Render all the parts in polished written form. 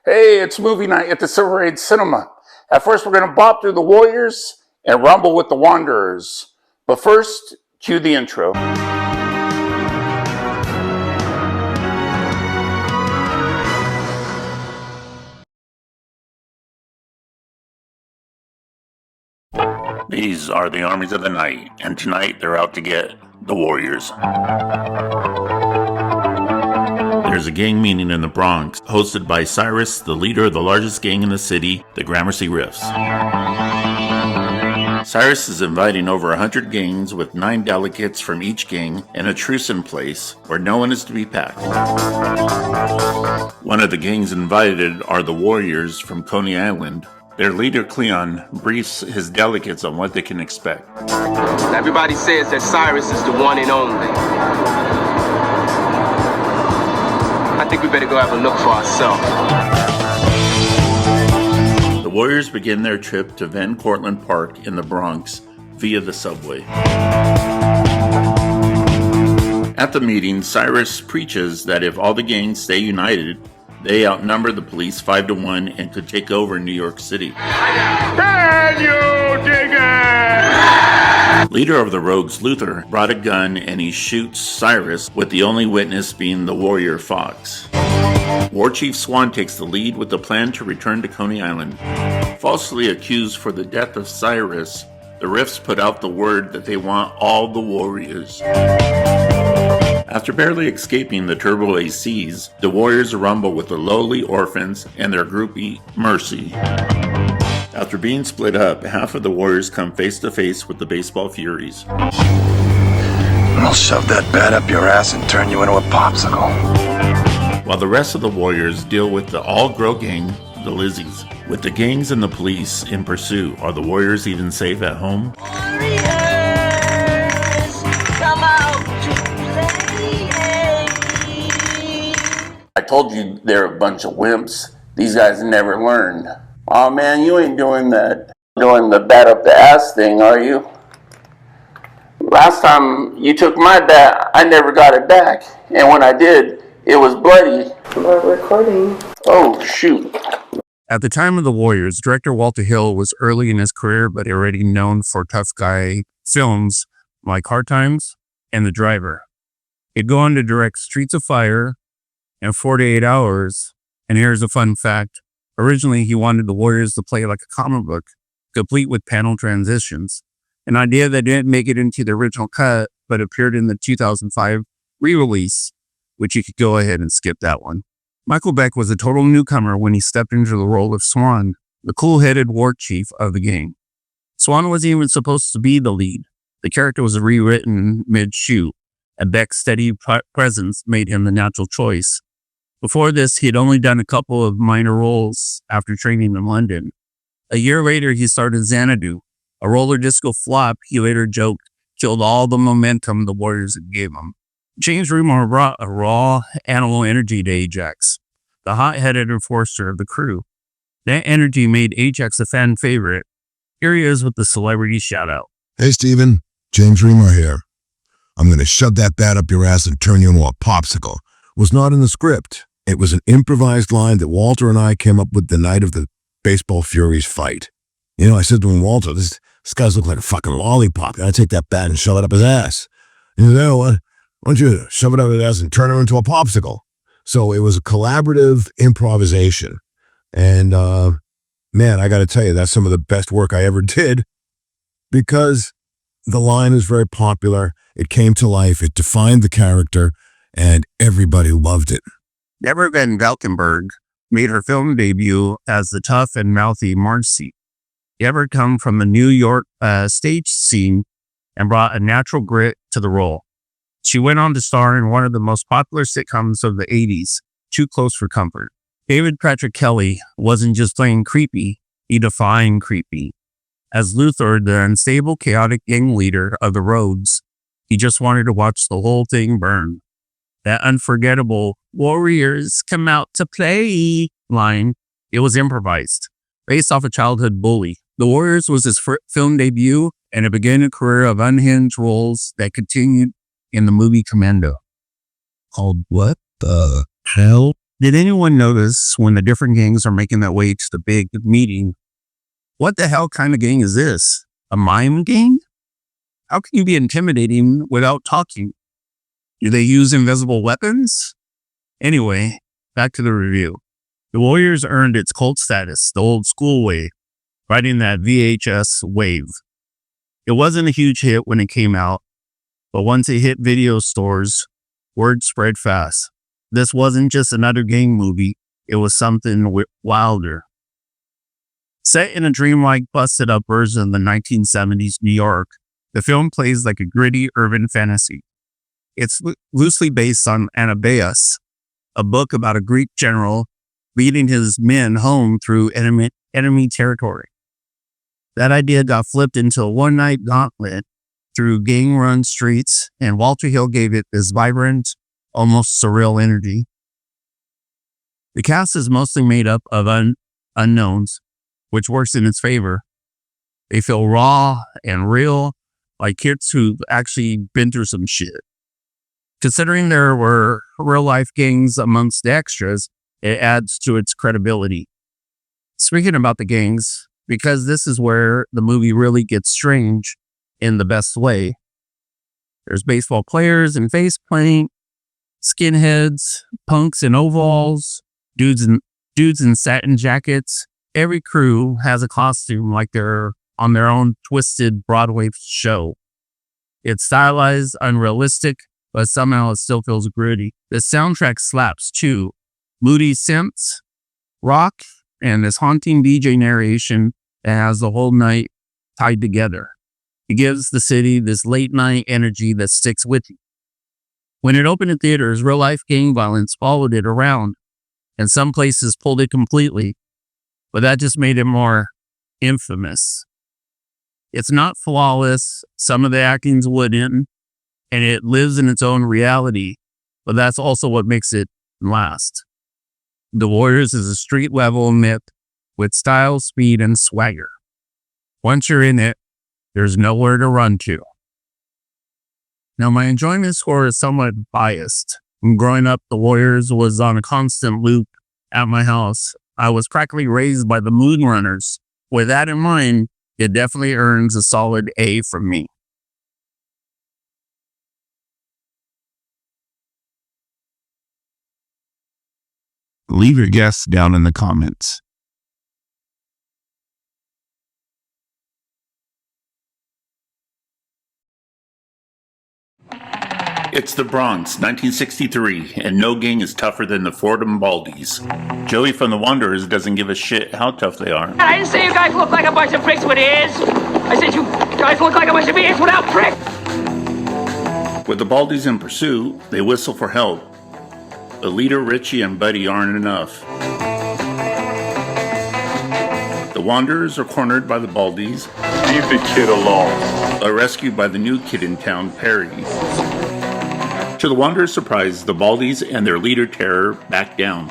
Hey, it's movie night at the Silver Age Cinema. At first, we're going to bop through the Warriors and rumble with the Wanderers. But first, cue the intro. These are the armies of the night, and tonight they're out to get the Warriors. There's a gang meeting in the Bronx, hosted by Cyrus, the leader of the largest gang in the city, the Gramercy Riffs. Cyrus is inviting over 100 gangs with 9 delegates from each gang and a truce in place where no one is to be packed. One of the gangs invited are the Warriors from Coney Island. Their leader, Cleon, briefs his delegates on what they can expect. Everybody says that Cyrus is the one and only. I think we better go have a look for ourselves. The Warriors begin their trip to Van Cortlandt Park in the Bronx via the subway. At the meeting, Cyrus preaches that if all the gangs stay united, they outnumber the police 5-1 and could take over New York City. Can you dig it? Leader of the Rogues, Luther, brought a gun and he shoots Cyrus, with the only witness being the warrior Fox. War Chief Swan takes the lead with the plan to return to Coney Island. Falsely accused for the death of Cyrus, the Riffs put out the word that they want all the Warriors. After barely escaping the turbo ACs, the Warriors rumble with the lowly orphans and their groupie, Mercy. After being split up, half of the Warriors come face to face with the Baseball Furies. I'll shove that bat up your ass and turn you into a popsicle. While the rest of the Warriors deal with the all-grow gang, the Lizzies. With the gangs and the police in pursuit, are the Warriors even safe at home? Warriors, come out to play. I told you they're a bunch of wimps. These guys never learn. Oh man, you ain't doing the bat up the ass thing, are you? Last time you took my bat, I never got it back. And when I did, it was bloody. We're recording. Oh, shoot. At the time of the Warriors, director Walter Hill was early in his career, but already known for tough guy films like Hard Times and The Driver. He'd go on to direct Streets of Fire and 48 Hours. And here's a fun fact. Originally, he wanted the Warriors to play like a comic book, complete with panel transitions. An idea that didn't make it into the original cut, but appeared in the 2005 re-release, which you could go ahead and skip that one. Michael Beck was a total newcomer when he stepped into the role of Swan, the cool-headed war chief of the gang. Swan wasn't even supposed to be the lead. The character was rewritten mid-shoot, and Beck's steady presence made him the natural choice. Before this, he had only done a couple of minor roles after training in London. A year later, he started Xanadu, a roller disco flop he later joked killed all the momentum the Warriors had gave him. James Remar brought a raw animal energy to Ajax, the hot-headed enforcer of the crew. That energy made Ajax a fan favorite. Here he is with the celebrity shout-out. Hey, Steven. James Remar here. I'm going to shove that bat up your ass and turn you into a popsicle. Was not in the script. It was an improvised line that Walter and I came up with the night of the Baseball Furies fight. You know, I said to him, Walter, this guy's looking like a fucking lollipop. I take that bat and shove it up his ass. You know what? Why don't you shove it up his ass and turn him into a popsicle? So it was a collaborative improvisation. And, man, I got to tell you, that's some of the best work I ever did because the line is very popular. It came to life. It defined the character and everybody loved it. Deborah Van Valkenburg made her film debut as the tough and mouthy Marcy. Deborah come from the New York stage scene and brought a natural grit to the role. She went on to star in one of the most popular sitcoms of the 80s, Too Close for Comfort. David Patrick Kelly wasn't just playing creepy, he defined creepy. As Luther, the unstable, chaotic gang leader of the Rogues, he just wanted to watch the whole thing burn. That unforgettable "Warriors come out to play" line, it was improvised, based off a childhood bully. The Warriors was his film debut, and it began a career of unhinged roles that continued in the movie Commando. Called What the Hell? Did anyone notice when the different gangs are making their way to the big meeting? What the hell kind of gang is this? A mime gang? How can you be intimidating without talking? Do they use invisible weapons? Anyway, back to the review. The Warriors earned its cult status the old school way, riding that VHS wave. It wasn't a huge hit when it came out, but once it hit video stores, word spread fast. This wasn't just another gang movie, it was something wilder. Set in a dreamlike, busted-up version of the 1970s New York, the film plays like a gritty urban fantasy. It's loosely based on Anabaeus, a book about a Greek general leading his men home through enemy territory. That idea got flipped into a one-night gauntlet through gang-run streets, and Walter Hill gave it this vibrant, almost surreal energy. The cast is mostly made up of unknowns, which works in its favor. They feel raw and real, like kids who've actually been through some shit. Considering there were real-life gangs amongst the extras, it adds to its credibility. Speaking about the gangs, because this is where the movie really gets strange in the best way. There's baseball players in face paint, skinheads, punks in overalls, dudes in satin jackets. Every crew has a costume like they're on their own twisted Broadway show. It's stylized, unrealistic, but somehow it still feels gritty. The soundtrack slaps too. Moody synths, rock, and this haunting DJ narration that has the whole night tied together. It gives the city this late night energy that sticks with you. When it opened in theaters, real life gang violence followed it around, and some places pulled it completely, but that just made it more infamous. It's not flawless, some of the acting's wooden, and it lives in its own reality, but that's also what makes it last. The Warriors is a street-level myth with style, speed, and swagger. Once you're in it, there's nowhere to run to. Now, my enjoyment score is somewhat biased. Growing up, The Warriors was on a constant loop at my house. I was practically raised by the Moonrunners. With that in mind, it definitely earns a solid A from me. Leave your guess down in the comments. It's the Bronx, 1963, and no gang is tougher than the Fordham Baldies. Joey from the Wanderers doesn't give a shit how tough they are. I didn't say you guys look like a bunch of pricks with ears. I said you guys look like a bunch of ears without pricks. With the Baldies in pursuit, they whistle for help. The leader, Richie, and Buddy aren't enough. The Wanderers are cornered by the Baldies. Leave the kid alone. Are rescued by the new kid in town, Perry. To the Wanderers' surprise, the Baldies and their leader, Terror, back down.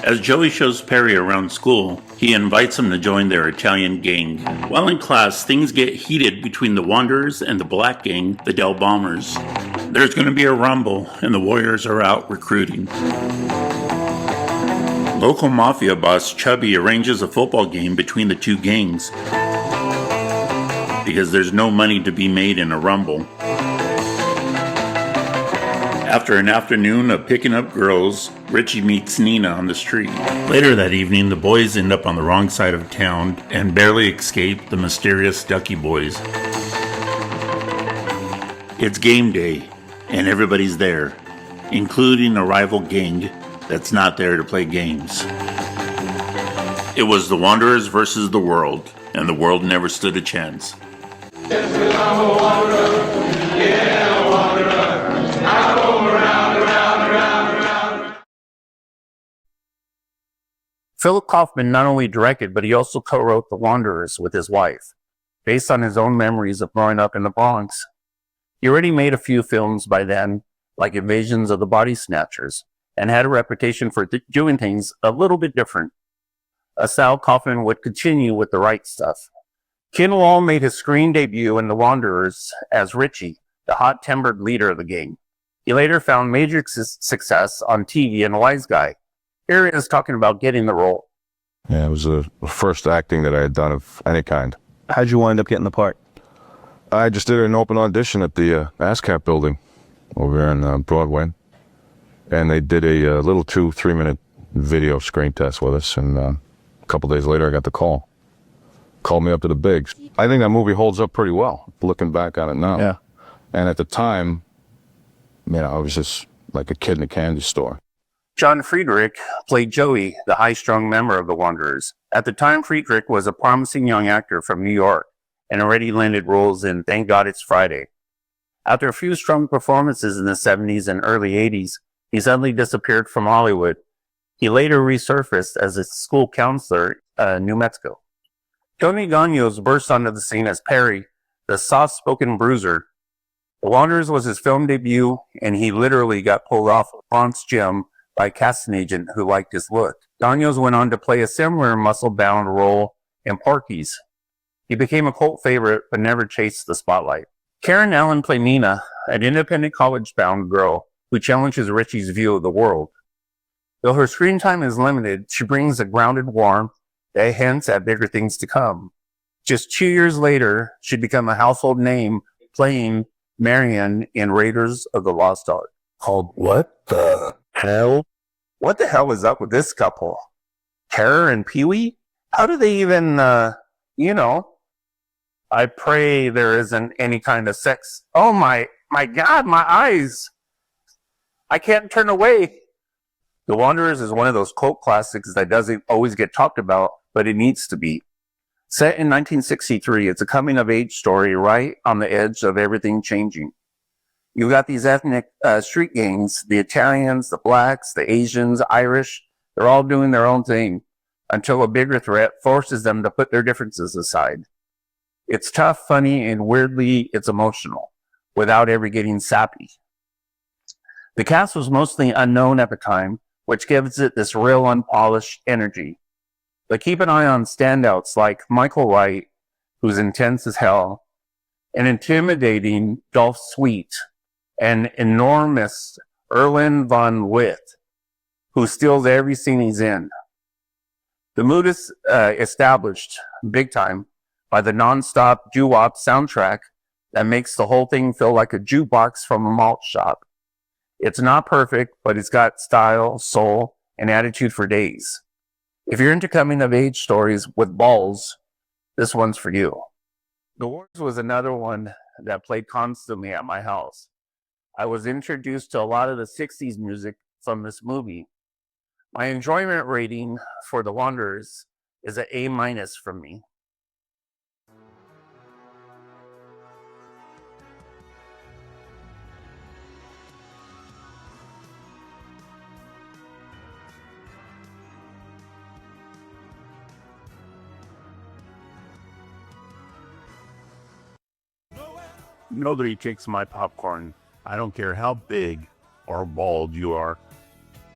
As Joey shows Perry around school, he invites him to join their Italian gang. While in class, things get heated between the Wanderers and the black gang, the Del Bombers. There's going to be a rumble, and the Warriors are out recruiting. Local mafia boss Chubby arranges a football game between the two gangs because there's no money to be made in a rumble. After an afternoon of picking up girls, Richie meets Nina on the street. Later that evening, the boys end up on the wrong side of town and barely escape the mysterious Ducky Boys. It's game day, and everybody's there, including a rival gang that's not there to play games. It was the Wanderers versus the world, and the world never stood a chance. Yes, I'm a wanderer. Yeah, a wanderer. I roam around, around, around, around. Philip Kaufman not only directed, but he also co-wrote The Wanderers with his wife, based on his own memories of growing up in the Bronx. He already made a few films by then, like Invasions of the Body Snatchers, and had a reputation for doing things a little bit different. A style Kaufman would continue with The Right Stuff. Ken Wall made his screen debut in The Wanderers as Richie, the hot-tempered leader of the gang. He later found major success on TV in Wise Guy. Here he is talking about getting the role. Yeah, it was the first acting that I had done of any kind. How'd you wind up getting the part? I just did an open audition at the ASCAP building over in Broadway. And they did a little 2-3 minute video screen test with us. And a couple days later, I got the call. Called me up to the bigs. I think that movie holds up pretty well, looking back on it now. Yeah. And at the time, I was just like a kid in a candy store. John Friedrich played Joey, the high-strung member of the Wanderers. At the time, Friedrich was a promising young actor from New York and already landed roles in Thank God It's Friday. After a few strong performances in the 70s and early 80s, he suddenly disappeared from Hollywood. He later resurfaced as a school counselor in New Mexico. Tony Gaños burst onto the scene as Perry, the soft-spoken bruiser. The Wanderers was his film debut, and he literally got pulled off a Bronx gym by a casting agent who liked his look. Gaños went on to play a similar muscle-bound role in Porky's. He became a cult favorite, but never chased the spotlight. Karen Allen played Nina, an independent college-bound girl who challenges Richie's view of the world. Though her screen time is limited, she brings a grounded warmth that hints at bigger things to come. Just 2 years later, she'd become a household name playing Marion in Raiders of the Lost Ark. Called What the Hell? What the hell is up with this couple? Terror and Pee-wee? How do they even, I pray there isn't any kind of sex. Oh my God, my eyes. I can't turn away. The Wanderers is one of those cult classics that doesn't always get talked about, but it needs to be. Set in 1963, it's a coming-of-age story right on the edge of everything changing. You've got these ethnic street gangs, the Italians, the blacks, the Asians, Irish. They're all doing their own thing until a bigger threat forces them to put their differences aside. It's tough, funny, and weirdly, it's emotional, without ever getting sappy. The cast was mostly unknown at the time, which gives it this real unpolished energy. But keep an eye on standouts like Michael Wright, who's intense as hell, an intimidating Dolph Sweet, and enormous Erwin von Witt, who steals every scene he's in. The mood is established big time by the non-stop doo-wop soundtrack that makes the whole thing feel like a jukebox from a malt shop. It's not perfect, but it's got style, soul, and attitude for days. If you're into coming-of-age stories with balls, this one's for you. The Wars was another one that played constantly at my house. I was introduced to a lot of the 60s music from this movie. My enjoyment rating for The Wanderers is an A- from me. Nobody takes my popcorn. I don't care how big or bald you are.